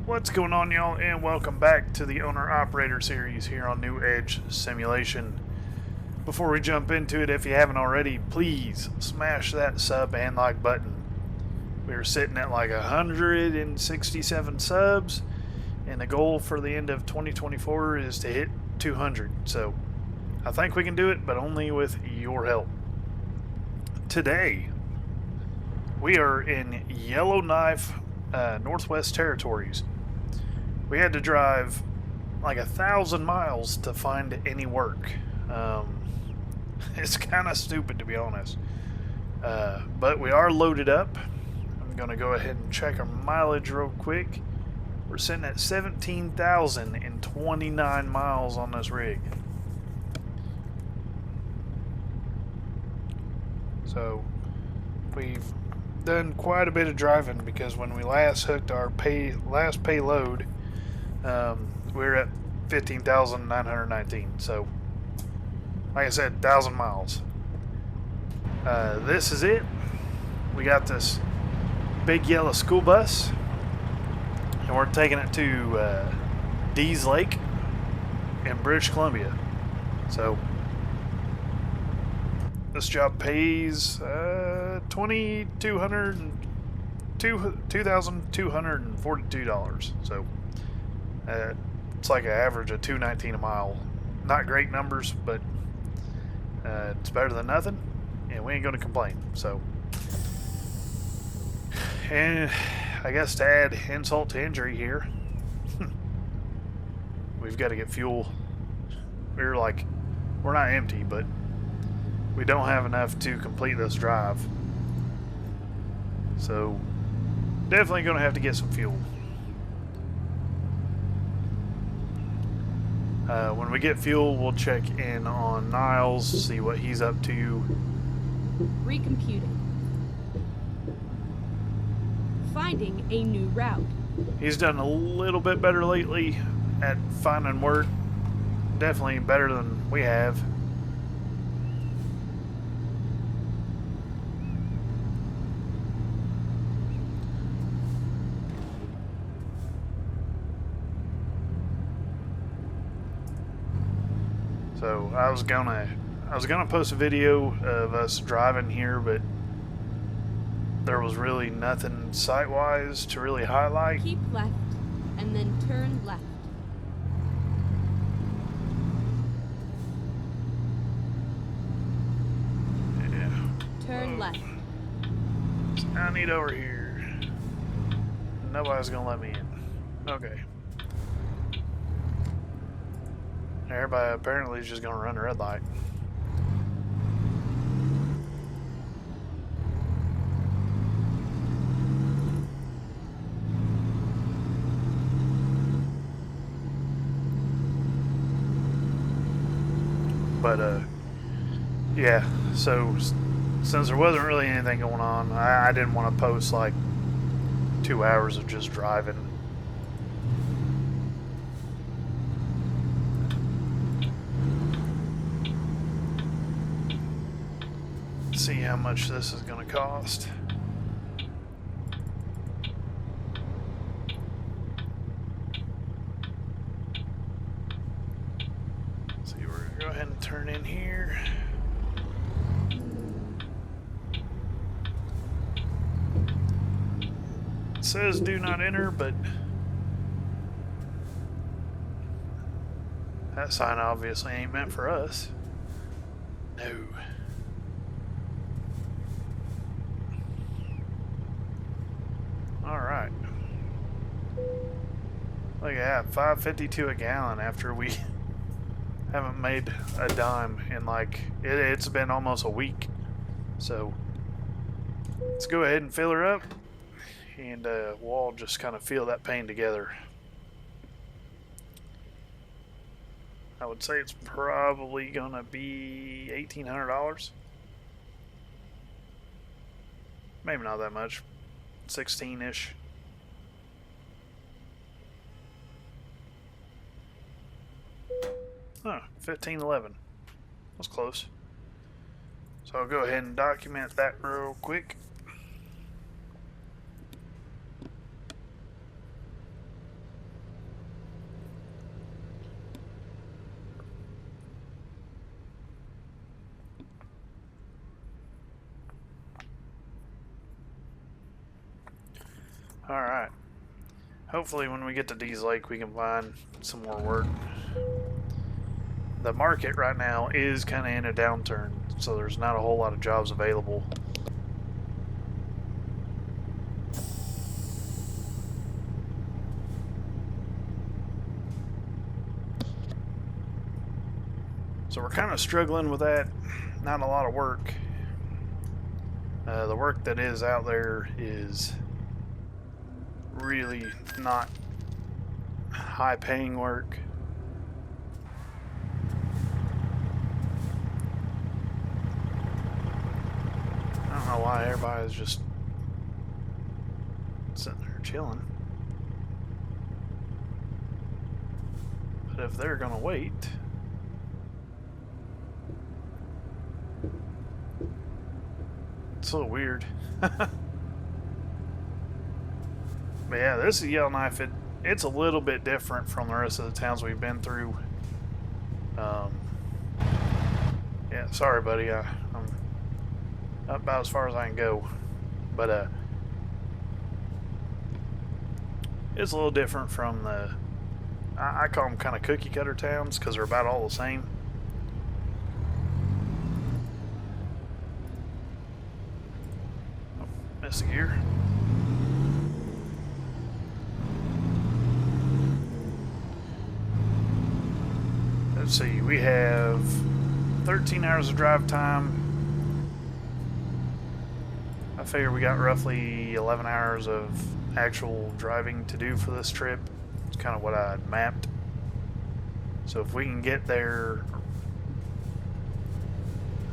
What's going on, y'all, and welcome back to the Owner-Operator series here on New Edge Simulation. Before we jump into it, if you haven't already, please smash that sub and like button. We're sitting at like 167 subs, and the goal for the end of 2024 is to hit 200. So I think we can do it, but only with your help. Today, we are in Yellowknife, Northwest Territories. We had to drive like 1,000 miles to find any work. It's kind of stupid, to be honest. But we are loaded up. I'm going to go ahead and check our mileage real quick. We're sitting at 17,029 miles on this rig. So we've done quite a bit of driving, because when we last hooked our last payload, we were at 15,919. So like I said, 1,000 miles. This is it. We got this big yellow school bus, and we're taking it to Dease Lake in British Columbia. So this job pays $2,242. So it's like an average of $219 a mile. Not great numbers, but it's better than nothing, and we ain't gonna complain. So, and I guess to add insult to injury here, we've got to get fuel. We're not empty, but we don't have enough to complete this drive. So definitely gonna have to get some fuel. When we get fuel, we'll check in on Niles, see what he's up to. Recomputing. Finding a new route. He's done a little bit better lately at finding work. Definitely better than we have. So I was gonna post a video of us driving here, but there was really nothing site-wise to really highlight. Keep left, and then turn left. Yeah. Turn left. I need over here. Nobody's gonna let me in. Okay. Everybody apparently is just gonna run a red light. But yeah, so since there wasn't really anything going on, I didn't want to post like 2 hours of just driving. See how much this is going to cost. See, we're going to go ahead and turn in here. It says do not enter, but that sign obviously ain't meant for us. No. Alright. Look at that, $5.52 a gallon after we haven't made a dime in it's been almost a week. So let's go ahead and fill her up, and we'll all just kind of feel that pain together. I would say it's probably gonna be $1,800. Maybe not that much. 16-ish. Oh, 1511. That's close. So I'll go ahead and document that real quick. Alright. Hopefully when we get to Dease Lake we can find some more work. The market right now is kind of in a downturn, so there's not a whole lot of jobs available. So we're kind of struggling with that. Not a lot of work. The work that is out there is really not high paying work. I don't know why everybody's just sitting there chilling. But if they're gonna wait, it's a little weird. But yeah, this is Yellowknife. It's a little bit different from the rest of the towns we've been through. Yeah, sorry, buddy. I'm about as far as I can go. But it's a little different from the... I call them kind of cookie cutter towns because they're about all the same. Oh, missed a gear. Let's see, we have 13 hours of drive time. I figure we got roughly 11 hours of actual driving to do for this trip. It's kind of what I had mapped. So if we can get there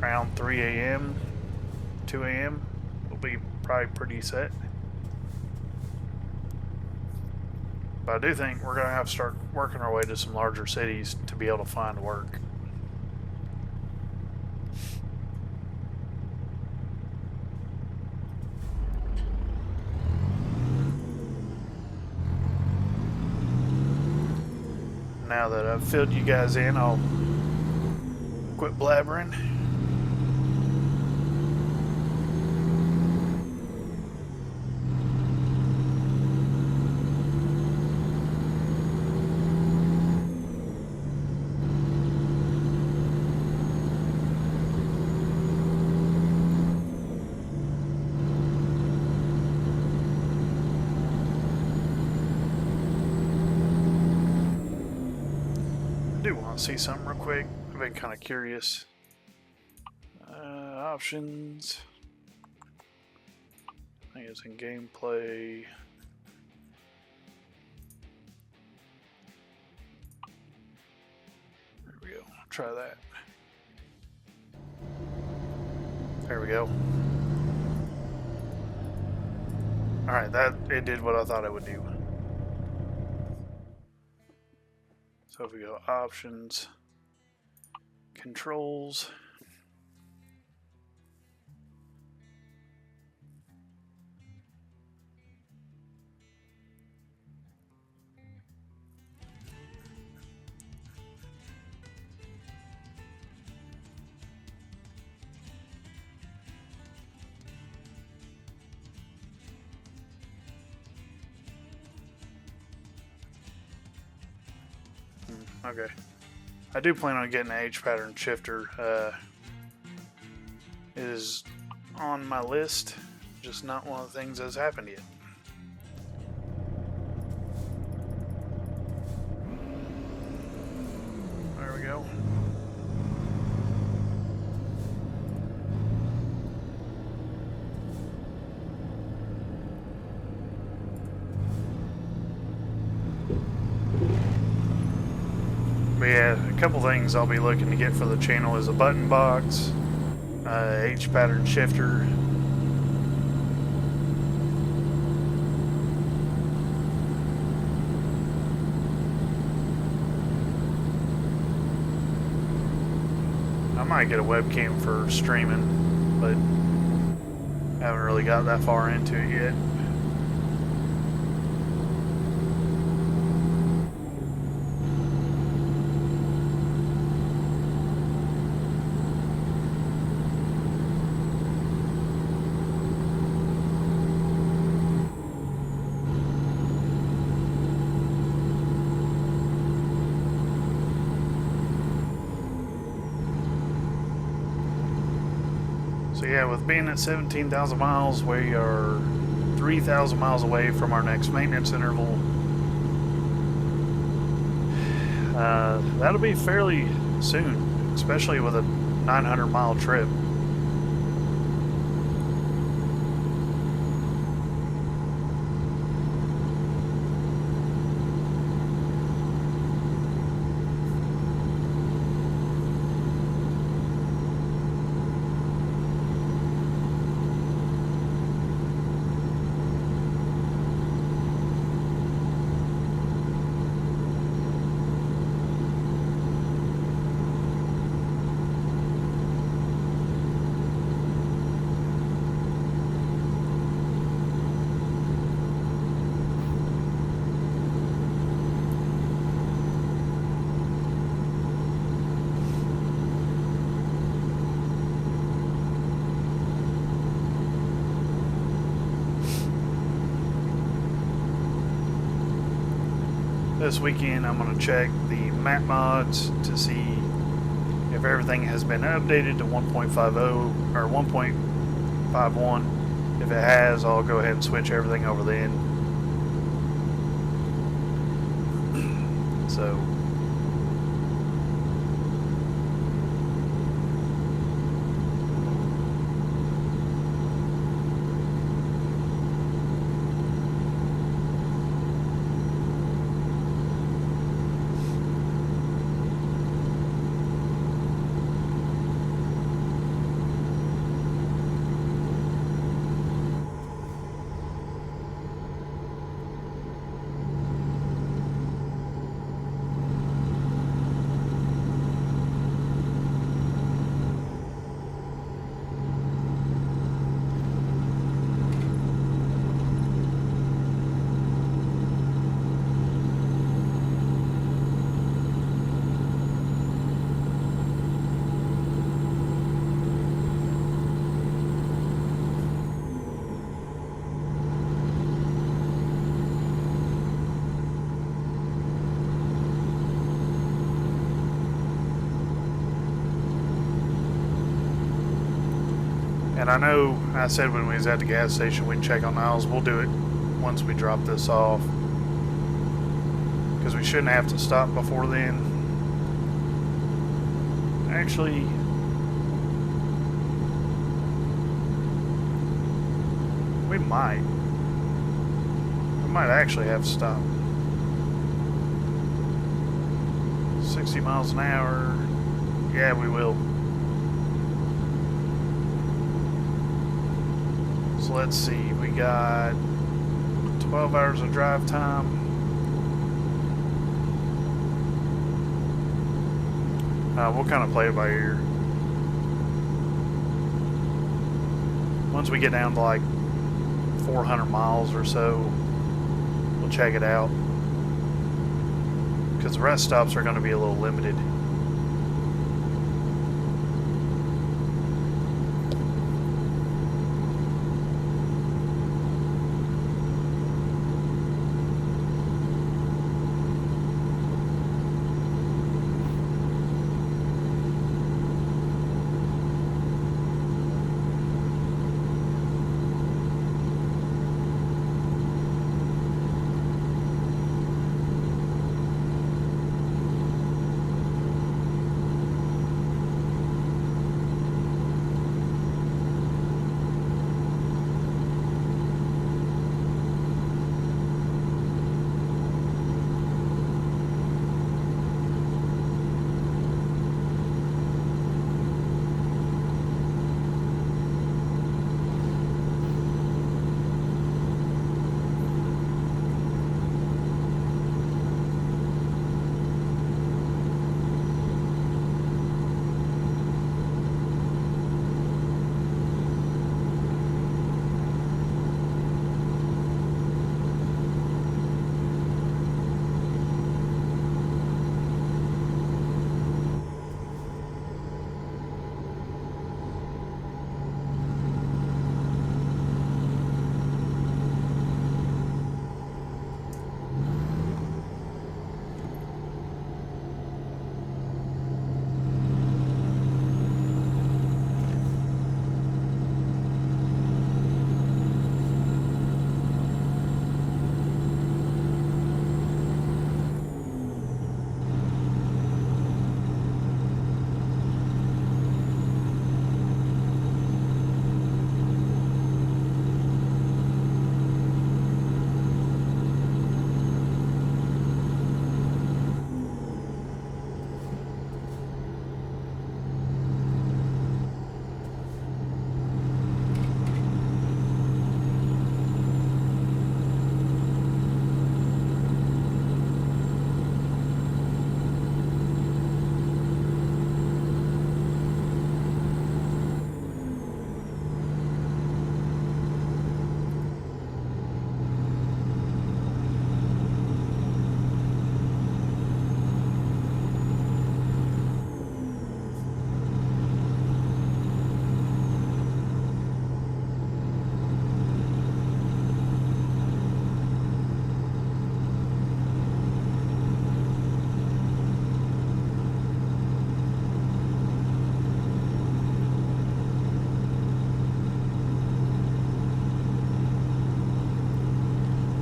around 3 a.m., 2 a.m., we'll be probably pretty set. But I do think we're going to have to start working our way to some larger cities to be able to find work. Now that I've filled you guys in, I'll quit blabbering. See something real quick. I've been kind of curious. Options. I think it's in gameplay. There we go. Try that. There we go. Alright, it did what I thought it would do. So if we go options, controls, okay. I do plan on getting an H pattern shifter. It is on my list, just not one of the things that's happened yet. There we go. But yeah, a couple things I'll be looking to get for the channel is a button box, H pattern shifter, I might get a webcam for streaming, but haven't really got that far into it yet. So yeah, with being at 17,000 miles, we are 3,000 miles away from our next maintenance interval. That'll be fairly soon, especially with a 900-mile trip. This weekend I'm going to check the map mods to see if everything has been updated to 1.50 or 1.51. If it has, I'll go ahead and switch everything over then. So and I know I said when we was at the gas station we'd check on aisles. We'll do it once we drop this off, because we shouldn't have to stop before then. Actually, we might actually have to stop. 60 miles an hour. Yeah, we will. So let's see, we got 12 hours of drive time. We'll kind of play it by ear. Once we get down to like 400 miles or so, we'll check it out, because the rest stops are going to be a little limited.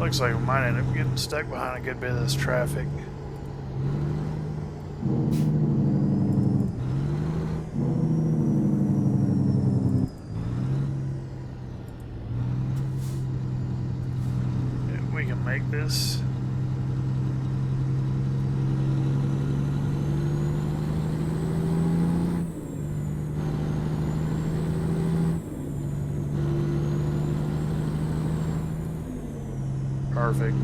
Looks like we might end up getting stuck behind a good bit of this traffic. If we can make this. Perfect.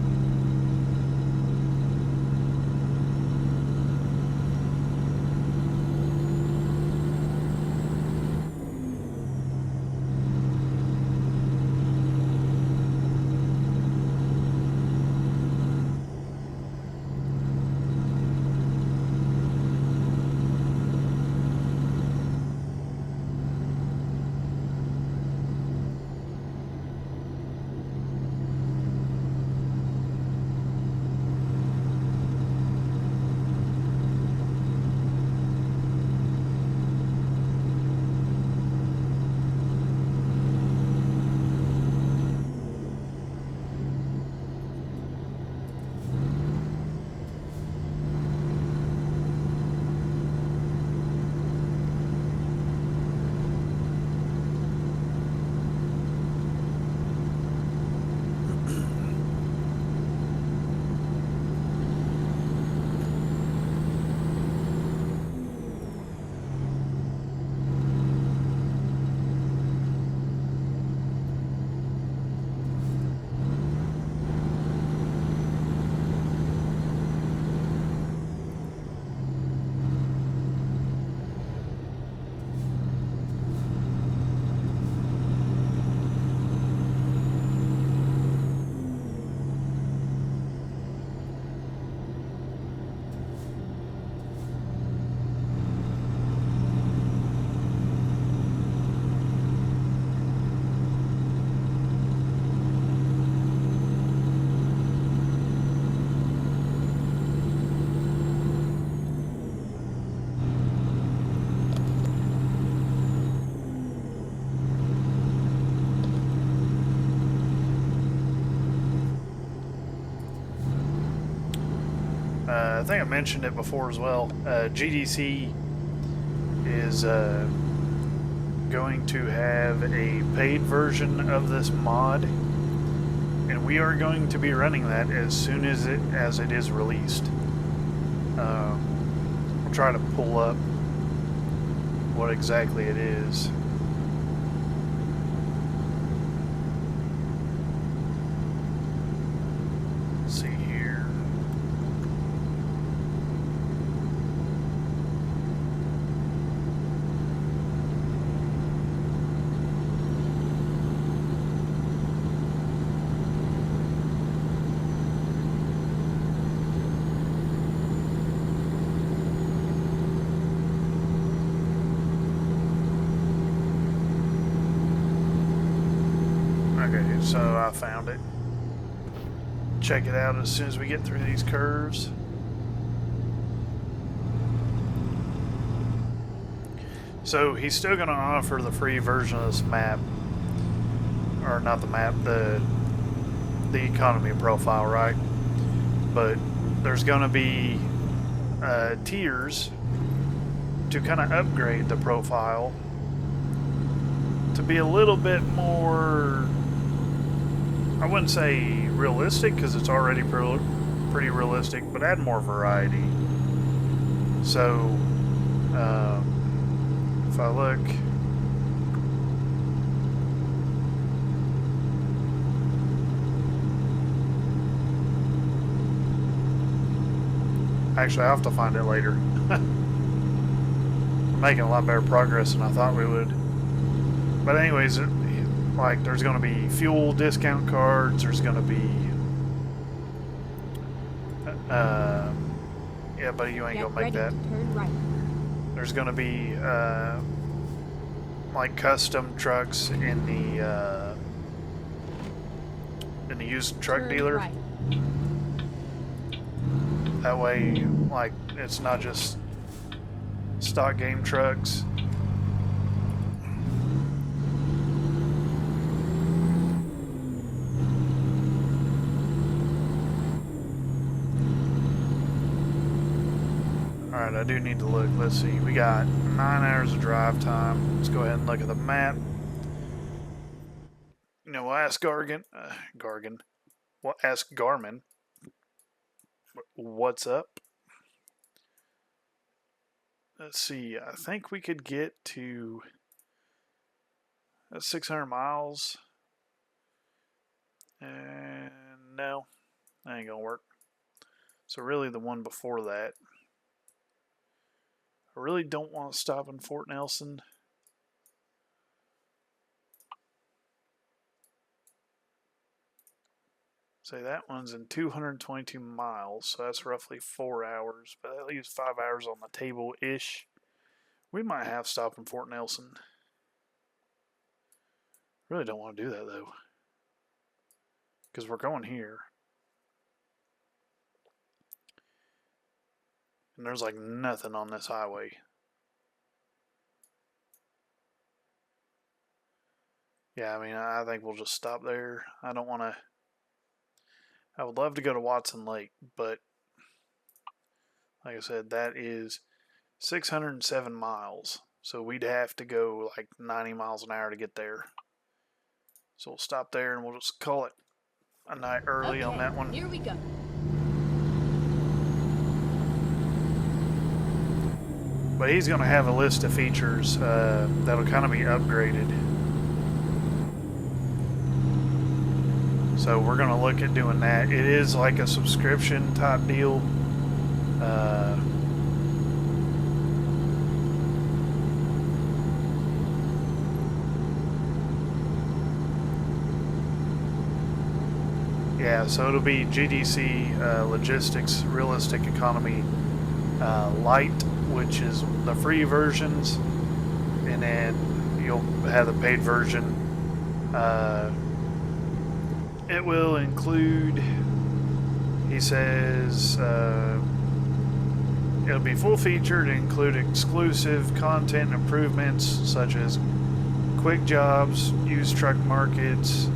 I think I mentioned it before as well. GDC is going to have a paid version of this mod, and we are going to be running that as soon as it is released. We'll try to pull up what exactly it is. Let's see here. Okay, so I found it. Check it out as soon as we get through these curves. So he's still going to offer the free version of this map, or not the map, the economy profile, right? But there's going to be tiers to kind of upgrade the profile to be a little bit more, I wouldn't say realistic, because it's already pretty realistic, but add more variety. So, if I look, actually I'll have to find it later. We're making a lot better progress than I thought we would. But anyways, like, there's going to be fuel discount cards, there's going to be yeah, buddy, you ain't gonna make that. Turn right. There's going to be like custom trucks in the used truck Turn dealer. right. That way, like, it's not just stock game trucks. Alright, I do need to look. Let's see. We got 9 hours of drive time. Let's go ahead and look at the map. You know, we'll ask We'll ask Garmin. What's up? Let's see. I think we could get to 600 miles. And no, that ain't gonna work. So really the one before that. I really don't want to stop in Fort Nelson. Say that one's in 222 miles, so that's roughly 4 hours, but that leaves 5 hours on the table-ish. We might have to stop in Fort Nelson. Really don't want to do that though, because we're going here. And there's like nothing on this highway. Yeah, I mean, I think we'll just stop there. I don't want to... I would love to go to Watson Lake, but like I said, that is 607 miles. So we'd have to go like 90 miles an hour to get there. So we'll stop there and we'll just call it a night early on that one. Here we go. But he's going to have a list of features that'll kind of be upgraded. So we're going to look at doing that. It is like a subscription type deal. Yeah, so it'll be GDC Logistics Realistic Economy Light, which is the free versions, and then you'll have the paid version. It will include, he says, it'll be full featured and include exclusive content improvements such as quick jobs, used truck markets,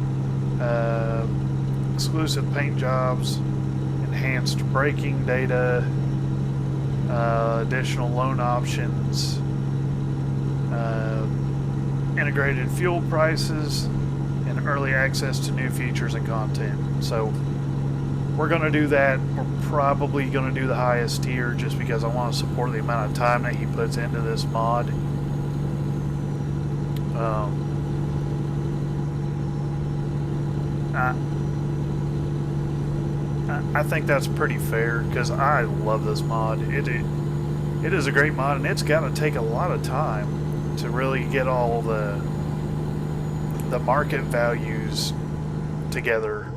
exclusive paint jobs, enhanced braking data, additional loan options, integrated fuel prices, and early access to new features and content. So we're going to do that. We're probably going to do the highest tier just because I want to support the amount of time that he puts into this mod. I think that's pretty fair because I love this mod. It is a great mod, and it's got to take a lot of time to really get all the market values together,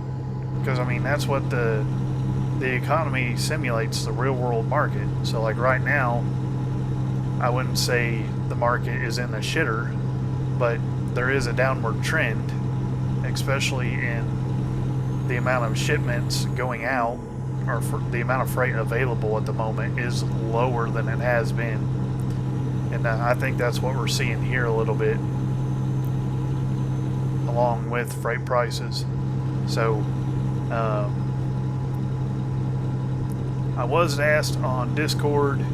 because I mean that's what the economy simulates, the real world market. So like right now, I wouldn't say the market is in the shitter, but there is a downward trend, especially in the amount of shipments going out, or the amount of freight available at the moment is lower than it has been, and I think that's what we're seeing here a little bit, along with freight prices. So I was asked on Discord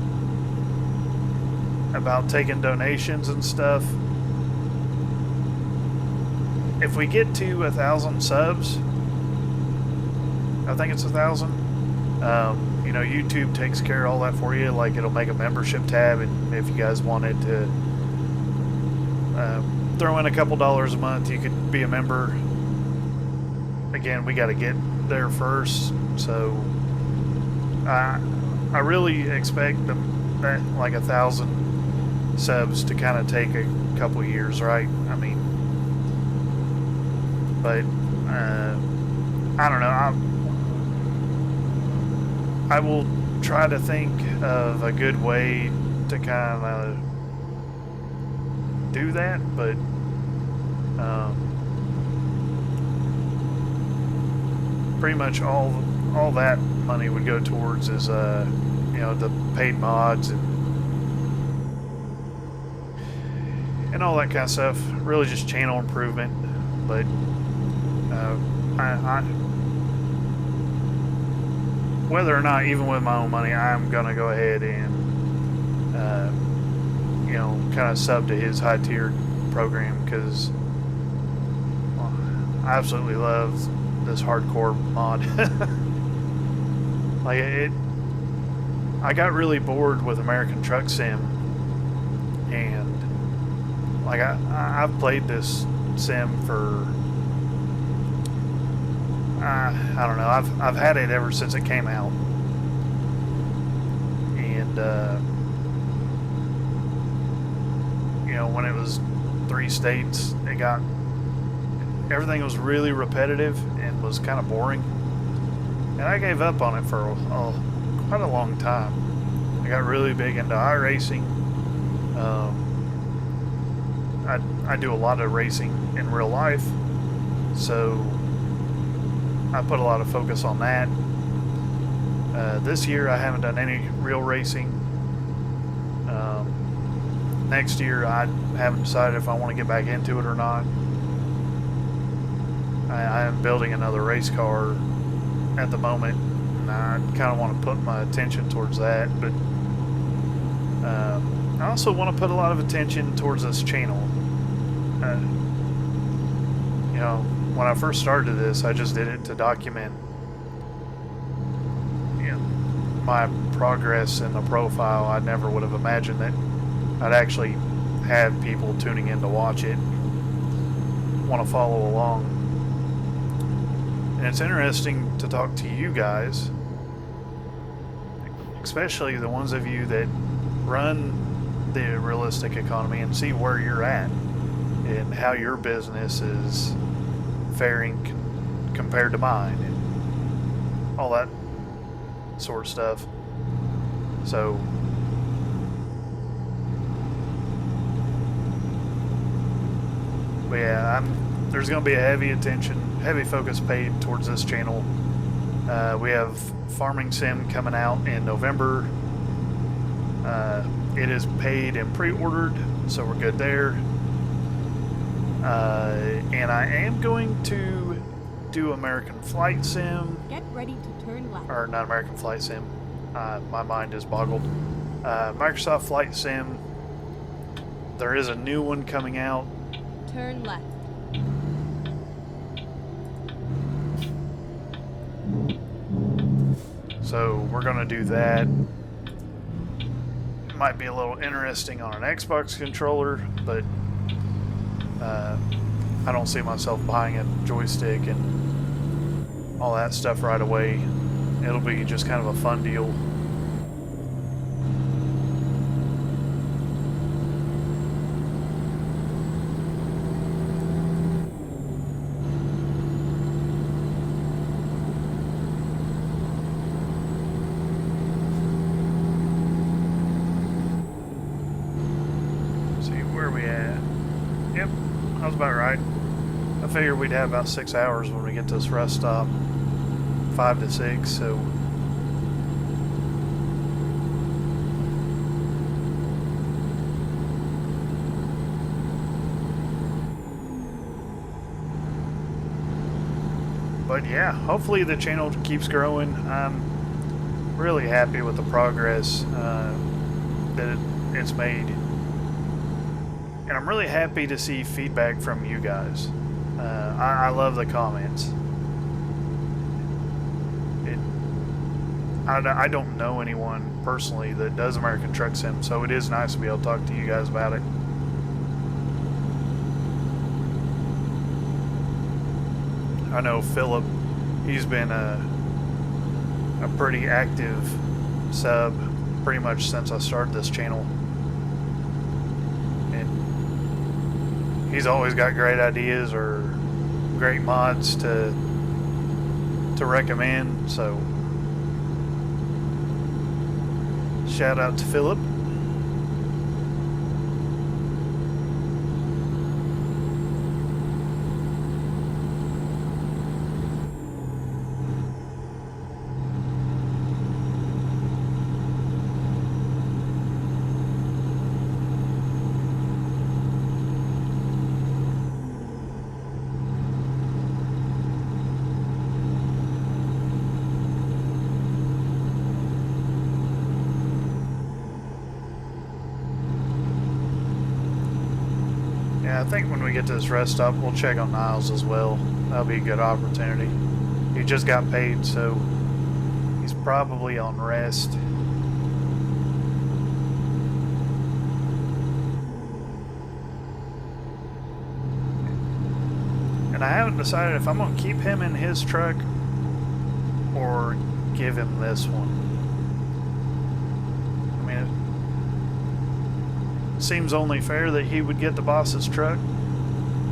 about taking donations and stuff. If we get to 1,000 subs, I think it's 1,000, you know, YouTube takes care of all that for you. Like, it'll make a membership tab, and if you guys wanted to throw in a couple dollars a month, you could be a member. Again, we got to get there first, so I really expect that like 1,000 subs to kind of take a couple years, right? I mean, but I don't know. I will try to think of a good way to kind of do that, but pretty much all that money would go towards is you know, the paid mods and all that kind of stuff. Really just channel improvement. But I whether or not, even with my own money, I'm gonna go ahead and kind of sub to his high tier program because I absolutely love this hardcore mod. I got really bored with American Truck Sim, and I've played this sim for I don't know. I've had it ever since it came out, and when it was 3 states, everything was really repetitive and was kind of boring, and I gave up on it for quite a long time. I got really big into iRacing. I do a lot of racing in real life, so I put a lot of focus on that. This year I haven't done any real racing. Next year I haven't decided if I want to get back into it or not. I am building another race car at the moment, and I kind of want to put my attention towards that, but I also want to put a lot of attention towards this channel. When I first started this, I just did it to document my progress in the profile. I never would have imagined that I'd actually have people tuning in to watch it, want to follow along. And it's interesting to talk to you guys, especially the ones of you that run the realistic economy, and see where you're at and how your business is faring compared to mine and all that sort of stuff. So but yeah, there's going to be a heavy focus paid towards this channel. We have Farming Sim coming out in November. It is paid and pre-ordered, so we're good there. And I am going to do American Flight Sim. Get ready to turn left. Or not American Flight Sim. My mind is boggled. Microsoft Flight Sim. There is a new one coming out. Turn left. So we're going to do that. It might be a little interesting on an Xbox controller, but I don't see myself buying a joystick and all that stuff right away. It'll be just kind of a fun deal. I was about right. I figured we'd have about 6 hours when we get to this rest stop. 5 to 6, so but yeah, hopefully the channel keeps growing. I'm really happy with the progress that it's made. And I'm really happy to see feedback from you guys. I love the comments. I don't know anyone personally that does American Truck Sim, so it is nice to be able to talk to you guys about it. I know Philip, he's been a pretty active sub pretty much since I started this channel. He's always got great ideas or great mods to recommend, so shout out to Philip. I think when we get to this rest stop, we'll check on Niles as well. That'll be a good opportunity. He just got paid, so he's probably on rest. And I haven't decided if I'm going to keep him in his truck or give him this one. I mean, it seems only fair that he would get the boss's truck.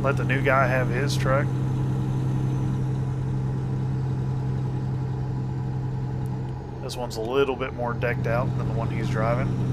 Let the new guy have his truck. This one's a little bit more decked out than the one he's driving.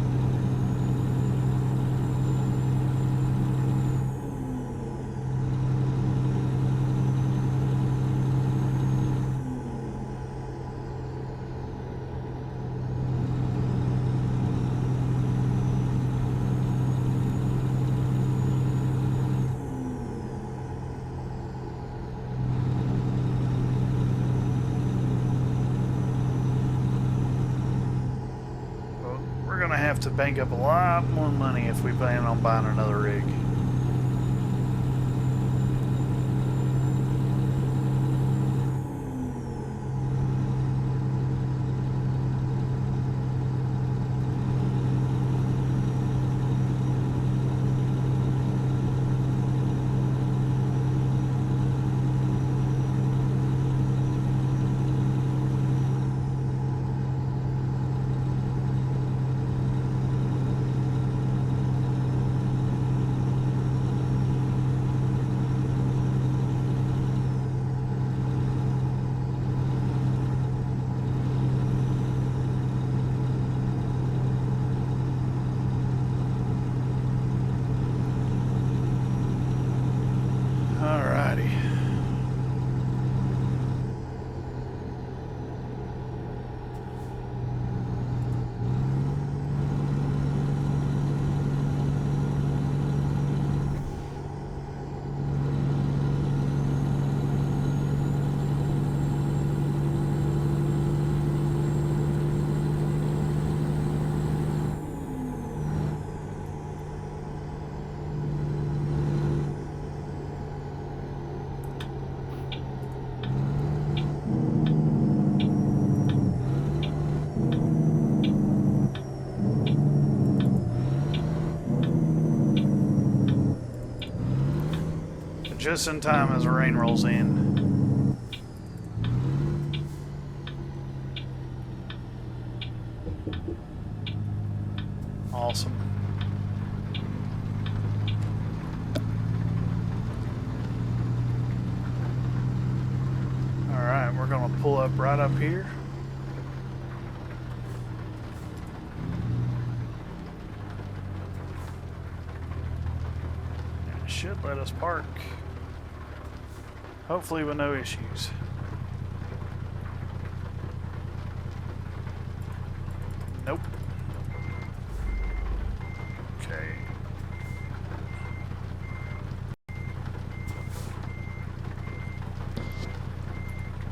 We're gonna have to bank up a lot more money if we plan on buying another rig. Alrighty. Just in time as the rain rolls in. Awesome. Alright, we're going to pull up right up here. It should let us park. Hopefully with no issues. Nope. Okay.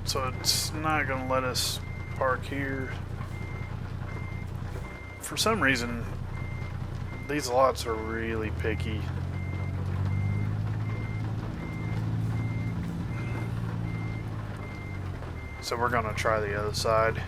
So it's not going to let us park here. For some reason, these lots are really picky. So we're gonna try the other side.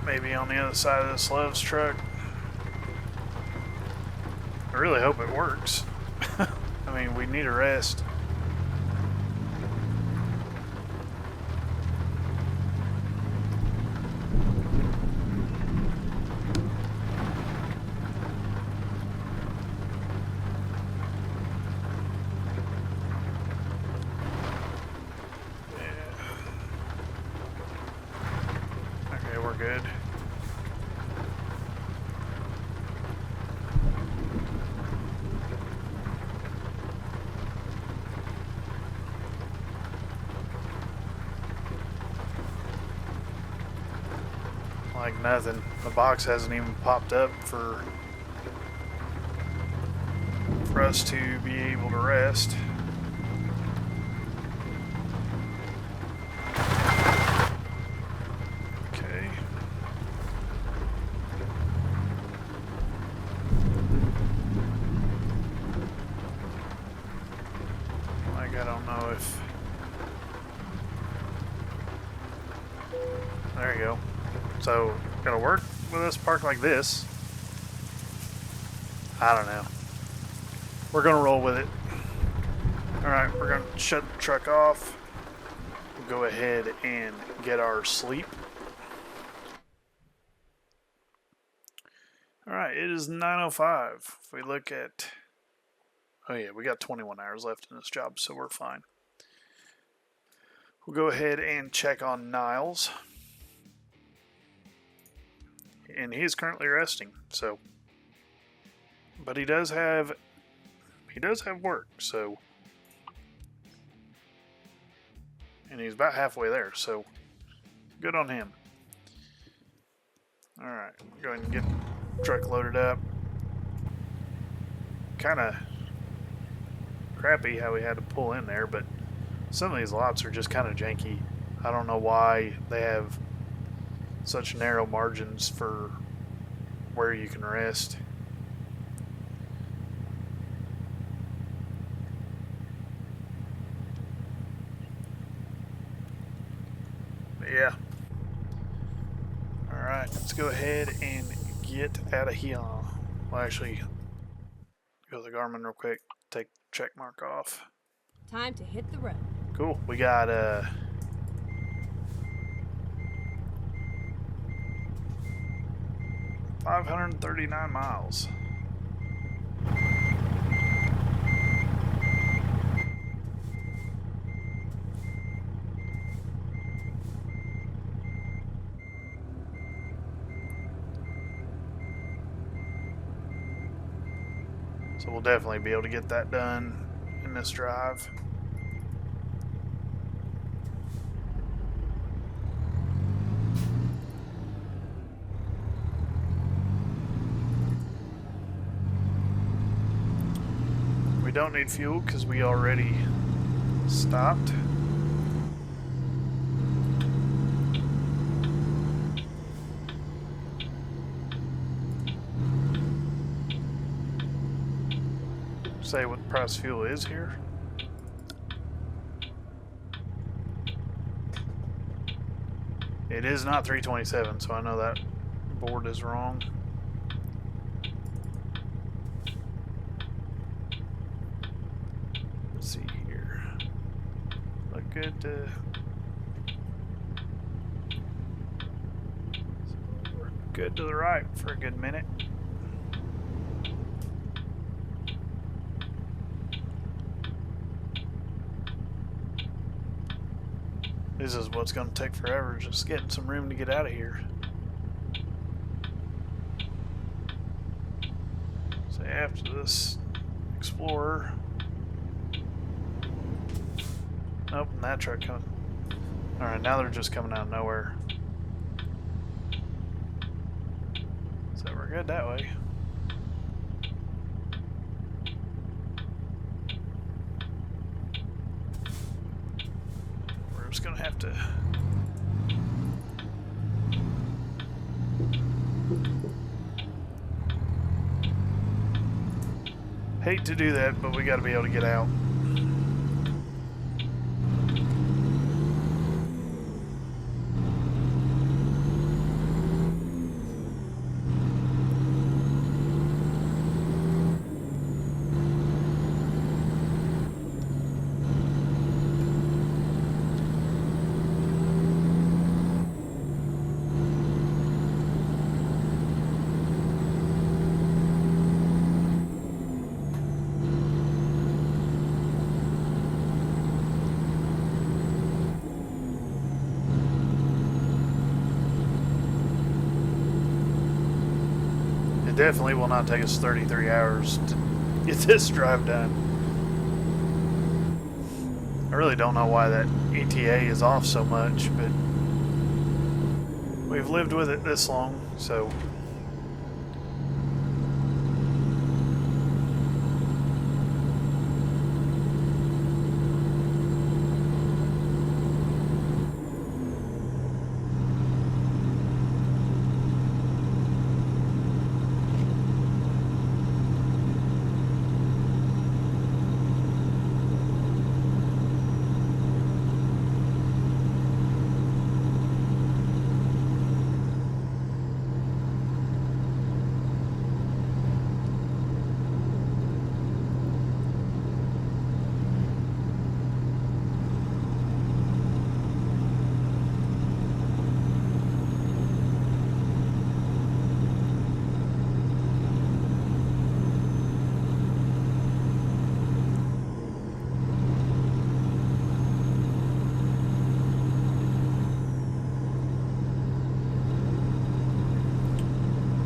Maybe on the other side of this Love's truck. I really hope it works. I mean, we need a rest. like nothing. The box hasn't even popped up for us to be able to rest. Okay. Like, I don't know if... There you go. So, gonna work with us parked like this. I don't know. We're gonna roll with it. Alright, we're gonna shut the truck off. We'll go ahead and get our sleep. Alright, it is 9:05. If we look at... Oh yeah, we got 21 hours left in this job, so we're fine. We'll go ahead and check on Niles. And he is currently resting, so... But he does have work, so... And he's about halfway there, so... Good on him. Alright, go ahead and get the truck loaded up. Kinda crappy how we had to pull in there, but some of these lots are just kind of janky. I don't know why they have such narrow margins for where you can rest. But yeah. Alright, let's go ahead and get out of here. Well, actually, go to the Garmin real quick, take the check mark off. Time to hit the road. Cool. We got 539 miles. So we'll definitely be able to get that done in this drive. We don't need fuel because we already stopped. Say what the price of fuel is here. It is not 327, so I know that board is wrong. Let's see here. Look good to... We're good to the right for a good minute. This is what's going to take forever, just getting some room to get out of here. So after this Explorer... Nope, and that truck coming. Alright, now they're just coming out of nowhere. So we're good that way. We're just gonna have to... Hate to do that, but we gotta be able to get out. Definitely will not take us 33 hours to get this drive done. I really don't know why that ETA is off so much, but We've lived with it this long, so...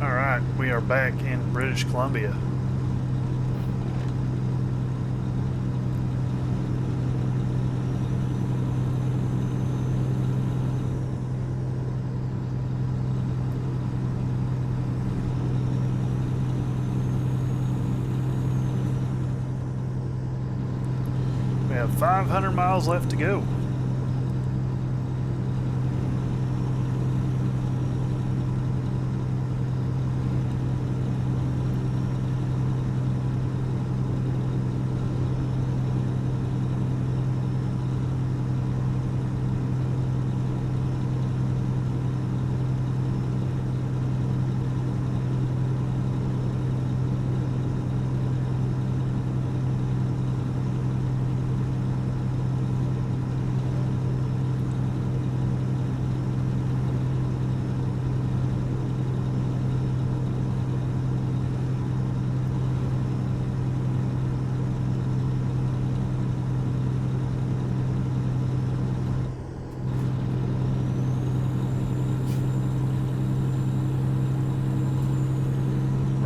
Alright, we are back in British Columbia. We have 500 miles left to go.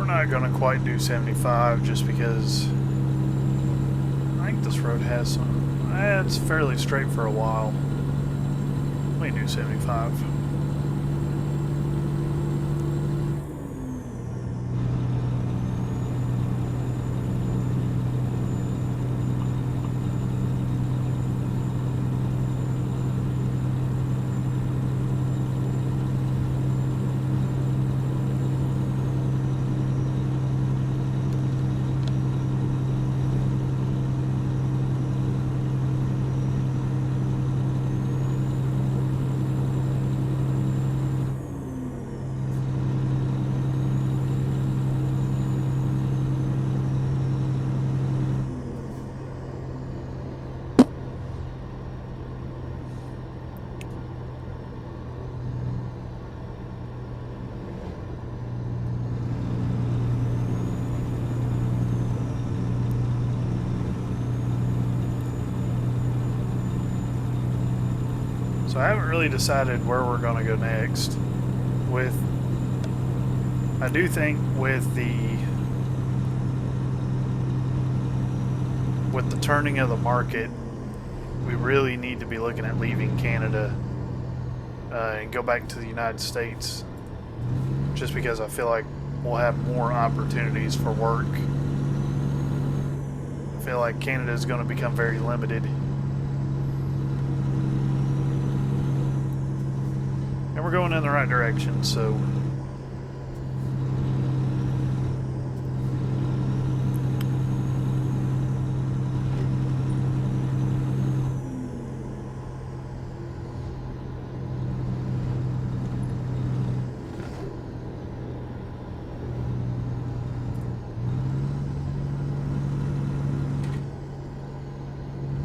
Not gonna quite do 75 just because I think this road has some. It's fairly straight for a while. We do 75. So I haven't really decided where we're going to go next. I do think with the turning of the market, we really need to be looking at leaving Canada and go back to the United States, just because I feel like we'll have more opportunities for work. I feel like Canada is going to become very limited. And we're going in the right direction, so...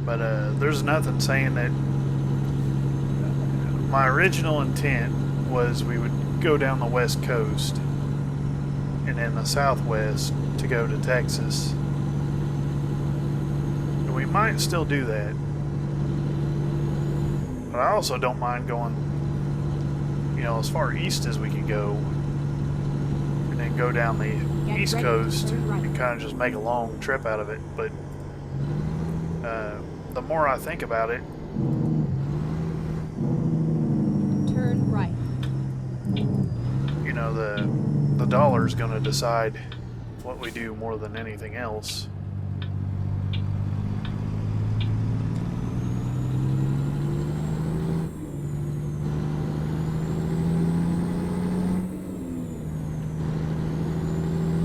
But there's nothing saying that. My original intent was we would go down the west coast and in the southwest to go to Texas. And we might still do that. But I also don't mind going, as far east as we can go, and then go down the east coast and kind of just make a long trip out of it. But the more I think about it, turn right. know, the dollar's going to decide what we do more than anything else.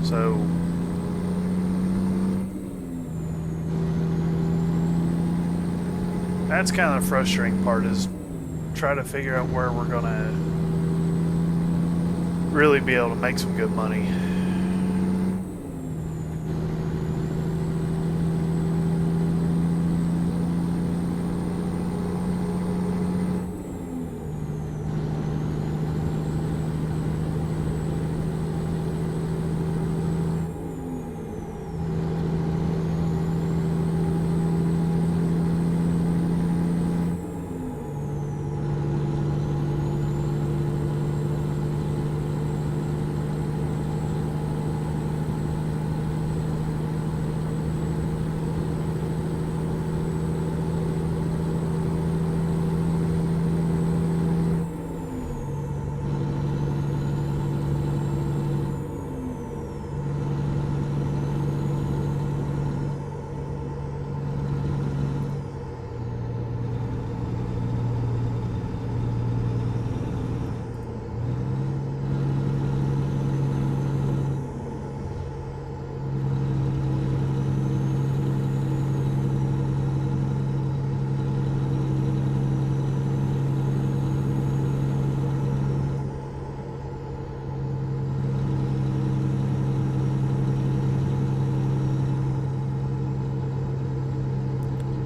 So that's kind of the frustrating part, is try to figure out where we're gonna really be able to make some good money.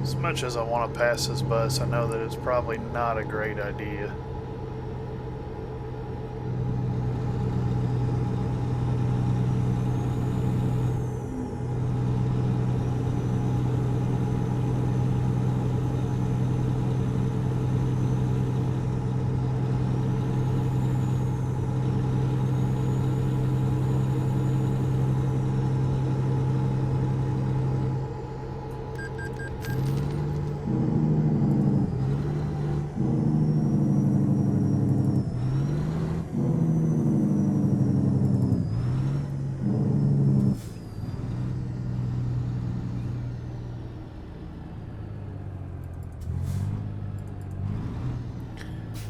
As much as I want to pass this bus, I know that it's probably not a great idea.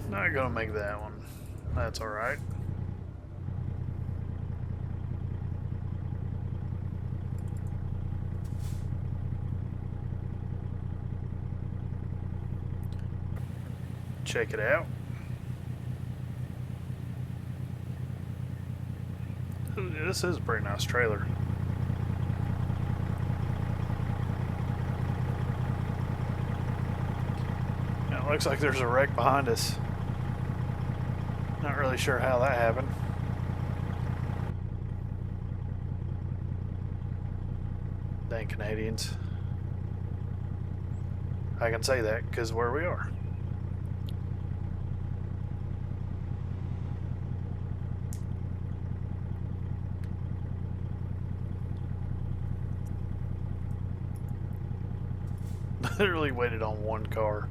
Not gonna make that one. That's alright. Check it out. This is a pretty nice trailer. It looks like there's a wreck behind us. Not really sure how that happened. Dang Canadians. I can say that because where we are. Literally waited on one car.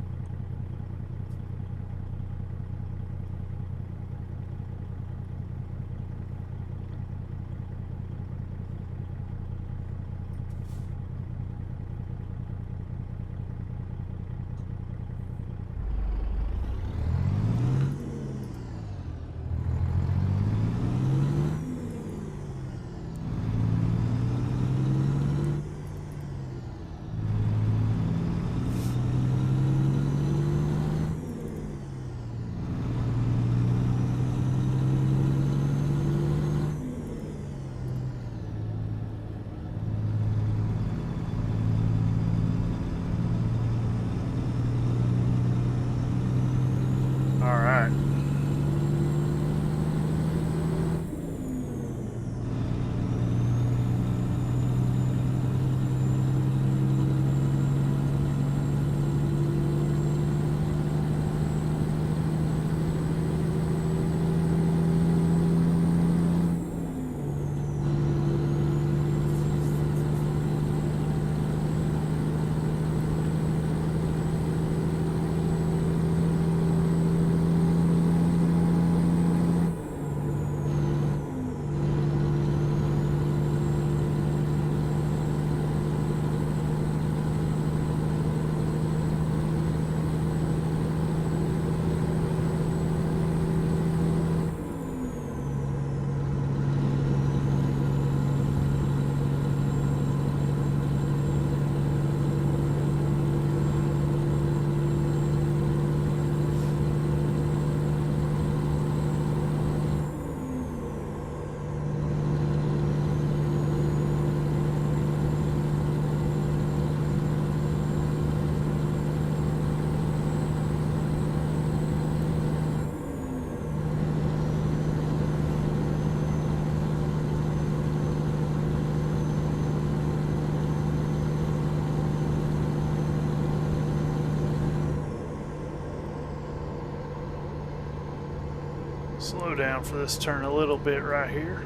Slow down for this turn a little bit right here.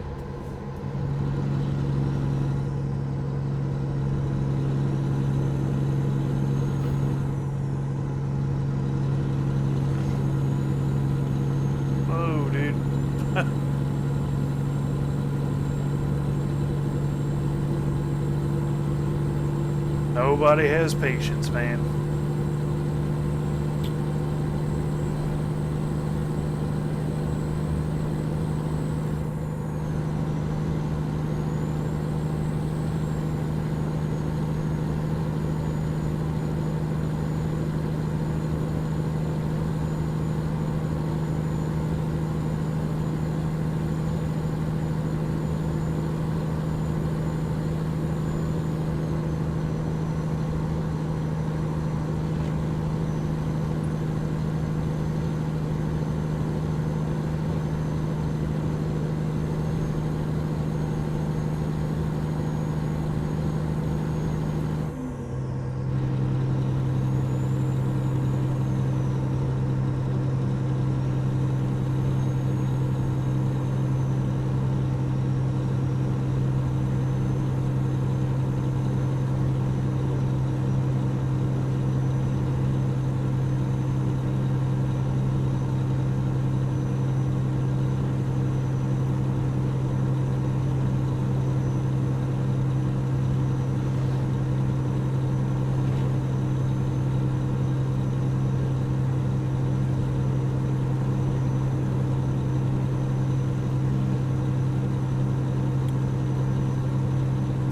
Oh, dude. Nobody has patience, man.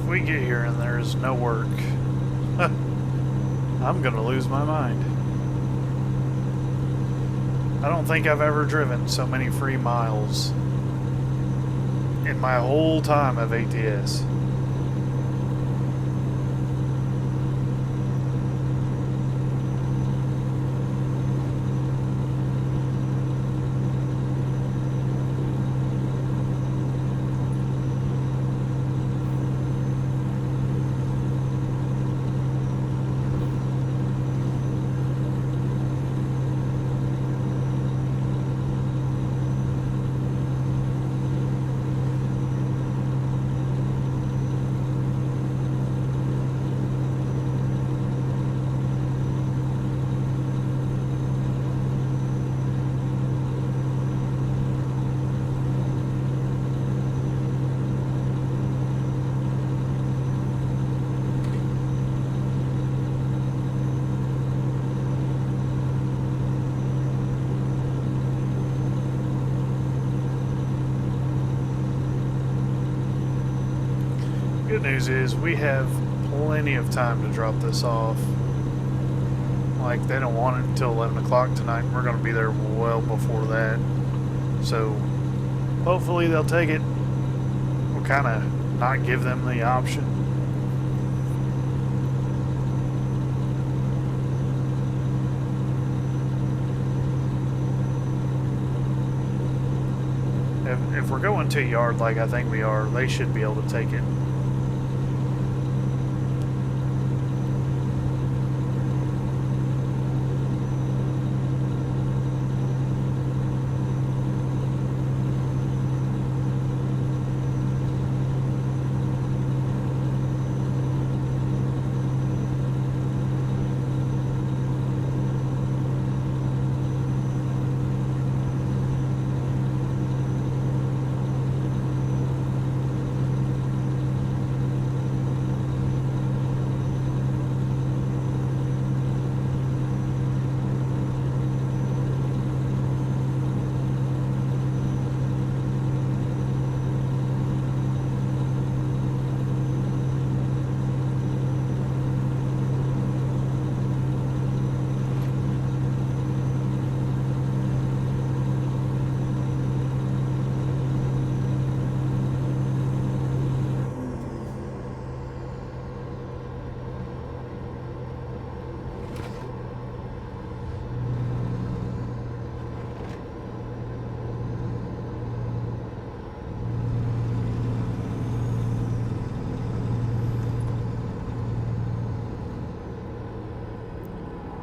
We get here and there's no work, I'm gonna lose my mind. I don't think I've ever driven so many free miles in my whole time of ATS. Good news is we have plenty of time to drop this off. Like, they don't want it until 11 o'clock tonight. We're going to be there well before that. So, hopefully they'll take it. We'll kind of not give them the option. If we're going to yard like I think we are, they should be able to take it.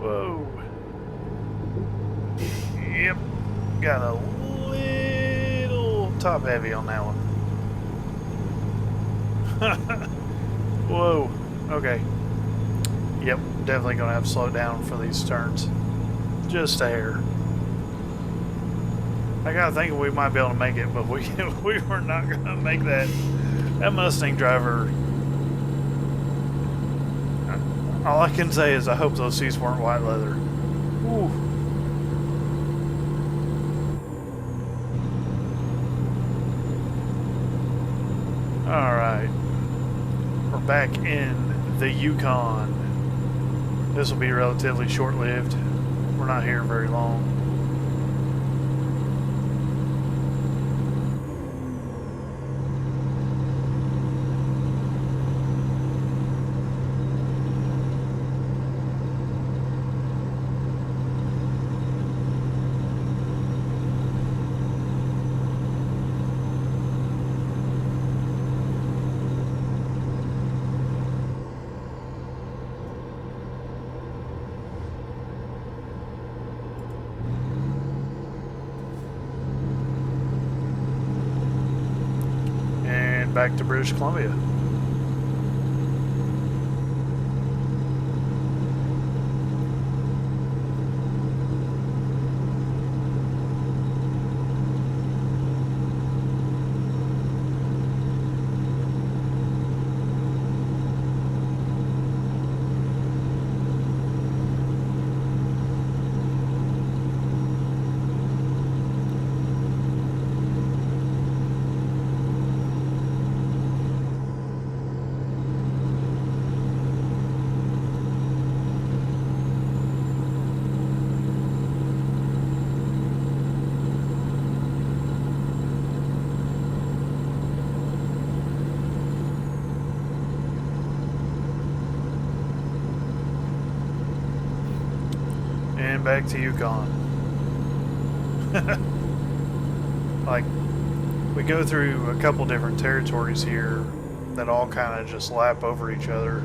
Whoa. Yep. Got a top heavy on that one. Whoa. Okay. Yep, definitely gonna have to slow down for these turns. Just a hair. I gotta think we might be able to make it, but we were not gonna make that. That Mustang driver. All I can say is I hope those seats weren't white leather. Ooh. All right, we're back in the Yukon. This will be relatively short-lived. We're not here very long. Back to British Columbia. And back to Yukon. Like, we go through a couple different territories here that all kind of just lap over each other.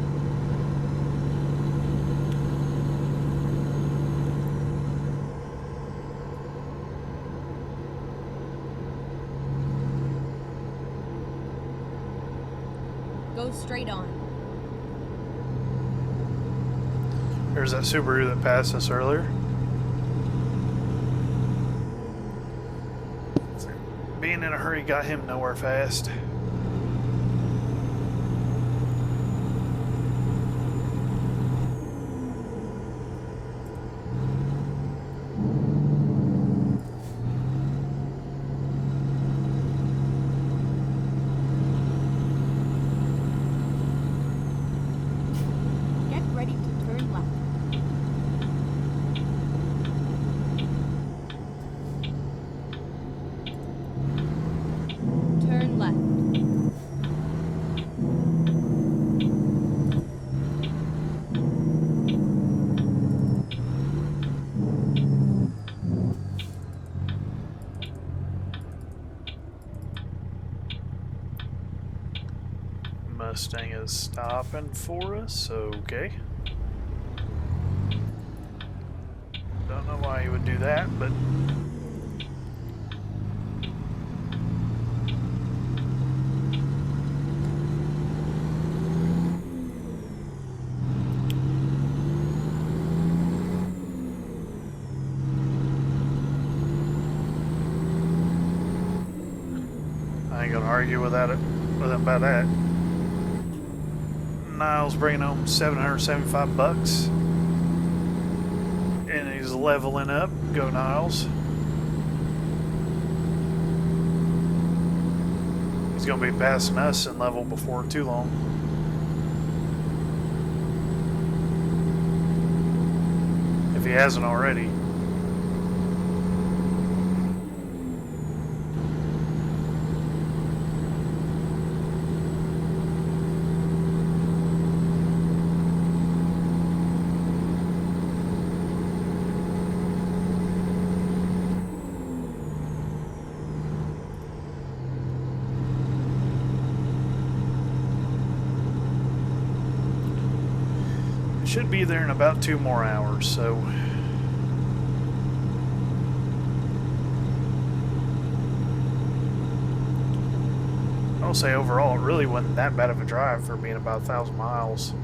Go straight on. There's that Subaru that passed us earlier. Being in a hurry got him nowhere fast. Get ready to turn left. Turn left. Mustang is stopping for us, okay. Don't know why he would do that, but I ain't gonna argue with him about that. Niles bringing home $775, and he's leveling up. Go Niles! He's gonna be passing us in level before too long. If he hasn't already. Should be there in about 2 more hours, so say overall, it really wasn't that bad of a drive for being about 1,000 miles.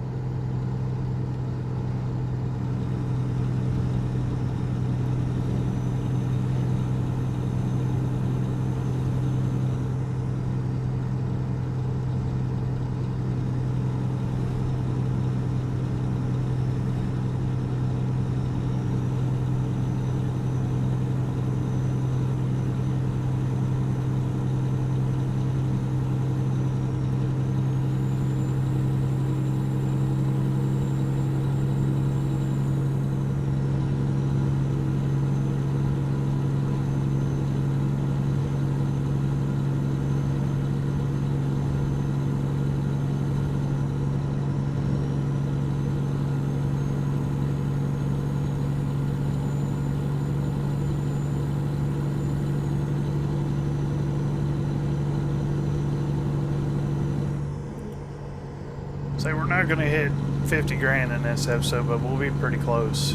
Say we're not going to hit 50 grand in this episode, but we'll be pretty close.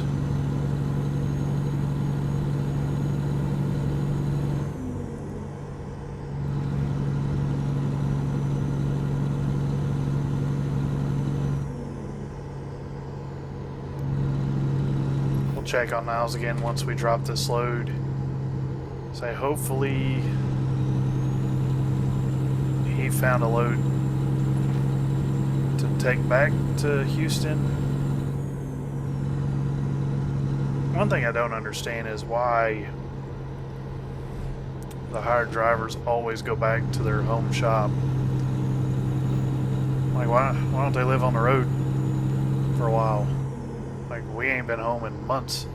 We'll check on Niles again once we drop this load. Say hopefully he found a load to take back to Houston. One thing I don't understand is why the hired drivers always go back to their home shop. Like, why don't they live on the road for a while? Like, we ain't been home in months.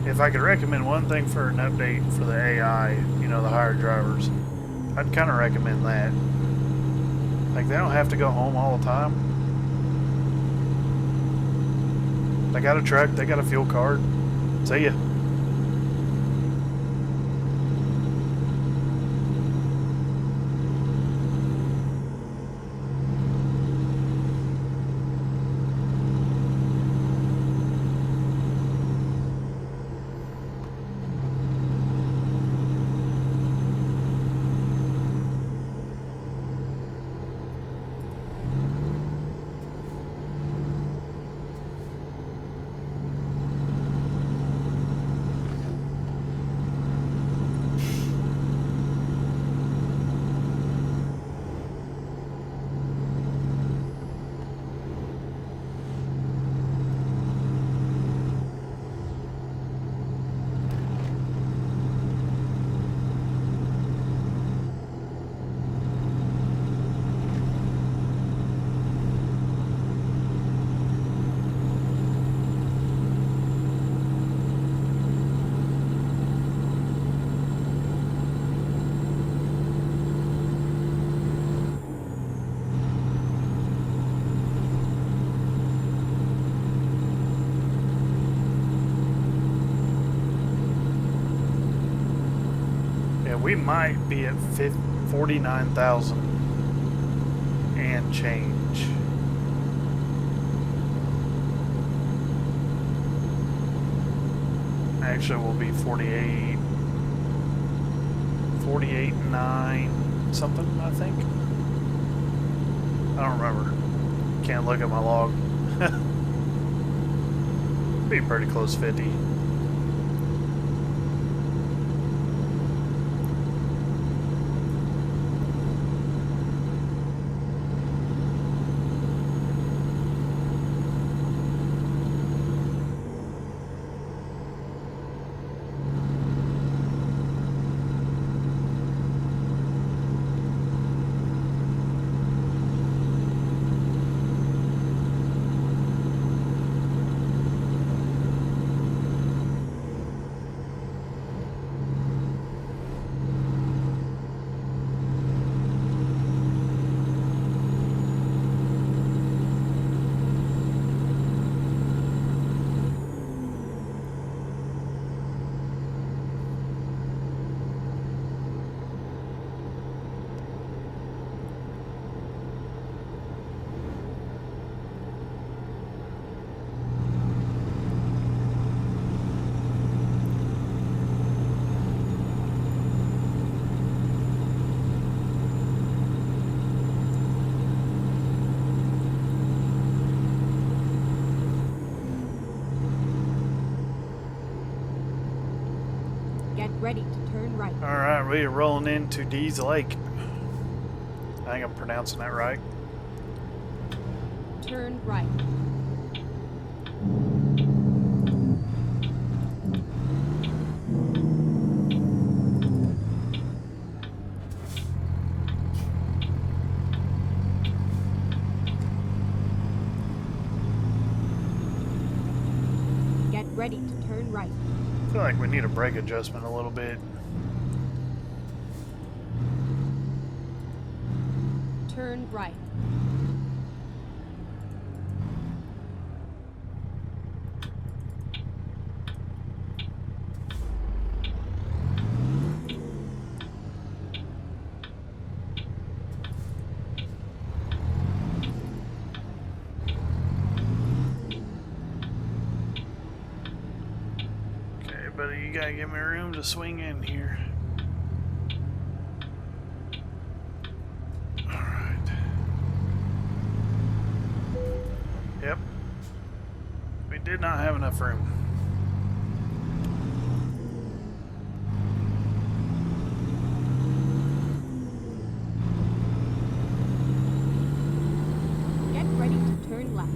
If I could recommend one thing for an update for the AI, you know, the hired drivers, I'd kind of recommend that. Like, they don't have to go home all the time. They got a truck, they got a fuel card. See ya. We might be at 49,000 and change. Actually, we'll be 48, 48.9 something, I think. I don't remember. Can't look at my log. Be pretty close 50. Get ready to turn right. Alright, we are rolling into Dease Lake. I think I'm pronouncing that right. Turn right. Get ready to turn right. I feel like we need a brake adjustment a little bit. Turn right. Okay, buddy, you gotta give me room to swing in here. Alright. Yep. We did not have enough room. Get ready to turn left.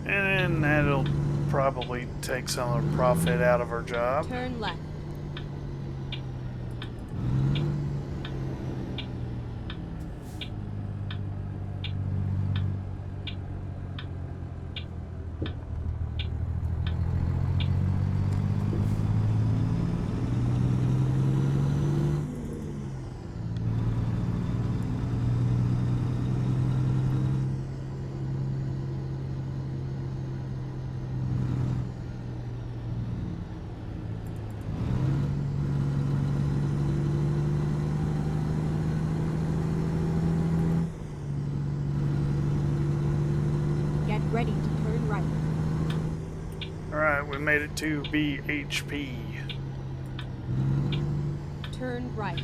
And that'll probably take some of the profit out of our job. Turn left. Get ready to turn right. Alright, we made it to BHP. Turn right.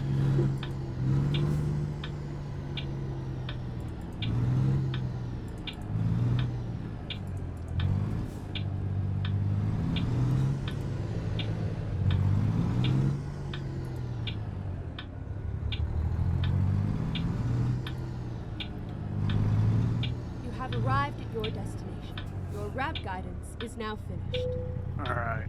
You have arrived at your destination. Your route guidance is now finished. Alright.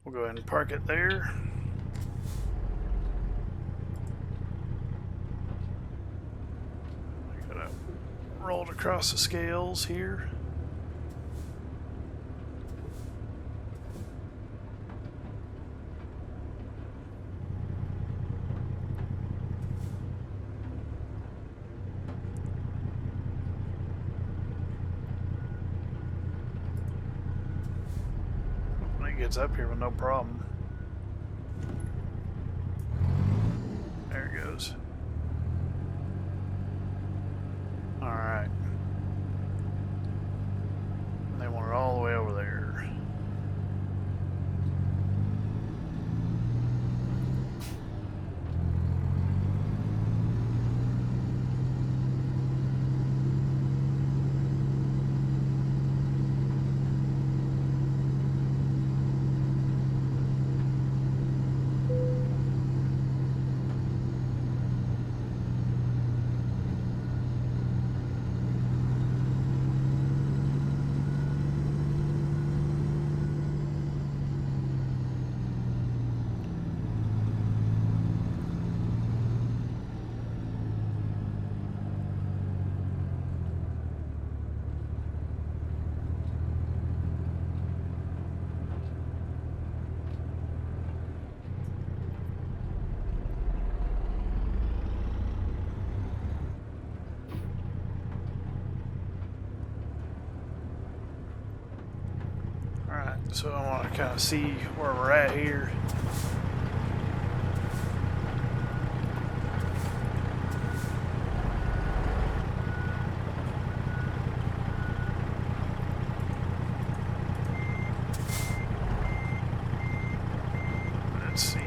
We'll go ahead and park it there. I gotta roll it across the scales here. It gets up here with no problem. There it goes. Alright. They want it all the way over there. Alright, so I want to kind of see where we're at here. Let's see.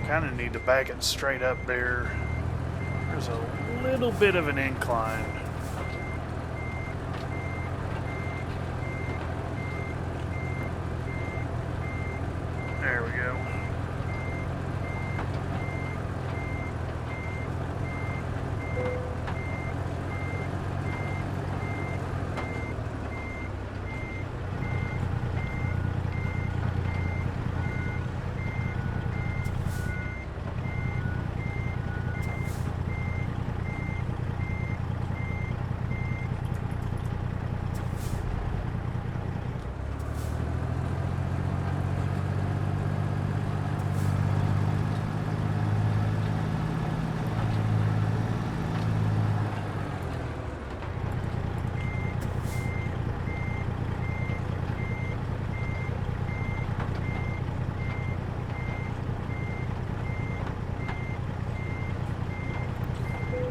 Kind of need to back it straight up there. There's a little bit of an incline. go.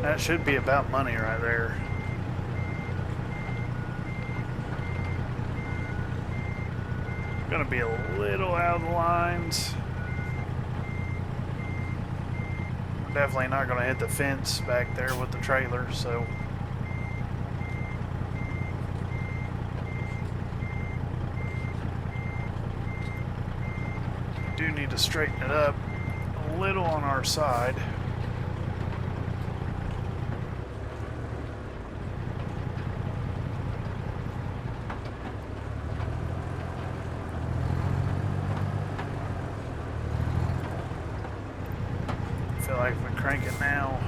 That should be about money right there. Gonna be a little out of the lines. We're definitely not gonna hit the fence back there with the trailer, so. We do need to straighten it up a little on our side. Feel like if we crank it now,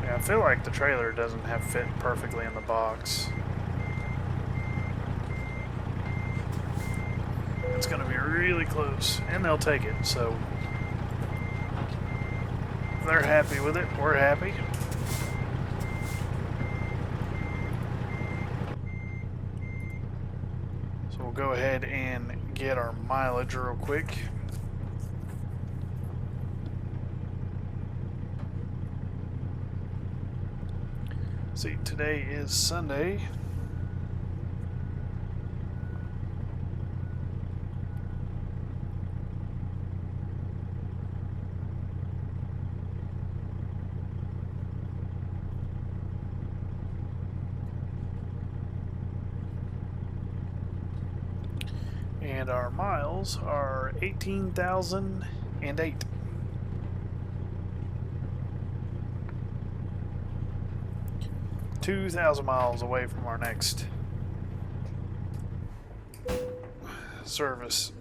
yeah, I feel like the trailer doesn't have fit perfectly in the box. It's going to be really close, and they'll take it, so if they're happy with it, we're happy. So we'll go ahead and get our mileage real quick. See, today is Sunday. And our miles are 18,008. $2,000 miles away from our next service.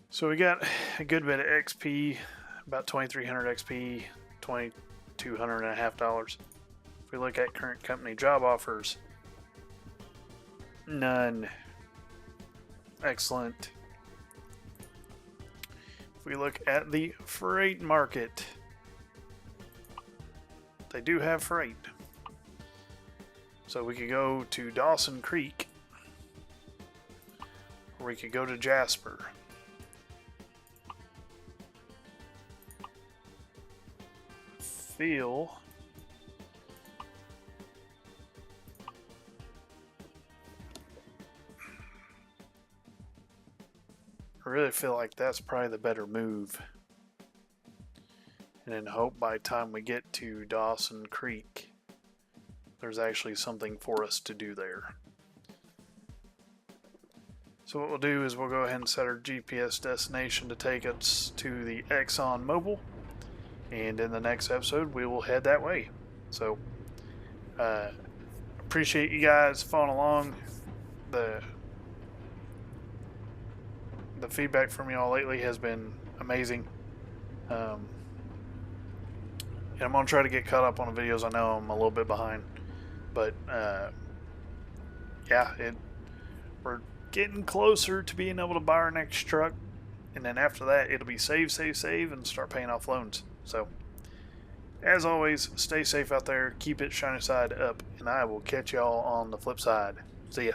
So we got a good bit of XP, about 2,300 XP, $2,200.50. If we look at current company job offers, none. Excellent. If we look at the freight market, they do have freight. So we could go to Dawson Creek, or we could go to Jasper. Feel I really feel like that's probably the better move. And then hope by the time we get to Dawson Creek, there's actually something for us to do there. So what we'll do is we'll go ahead and set our GPS destination to take us to the Exxon Mobil. And in the next episode, we will head that way. So, appreciate you guys following along. The feedback from y'all lately has been amazing. And I'm going to try to get caught up on the videos. I know I'm a little bit behind. But, yeah, we're getting closer to being able to buy our next truck. And then after that, it'll be save, and start paying off loans. So, as always, stay safe out there. Keep it shiny side up. And I will catch y'all on the flip side. See ya.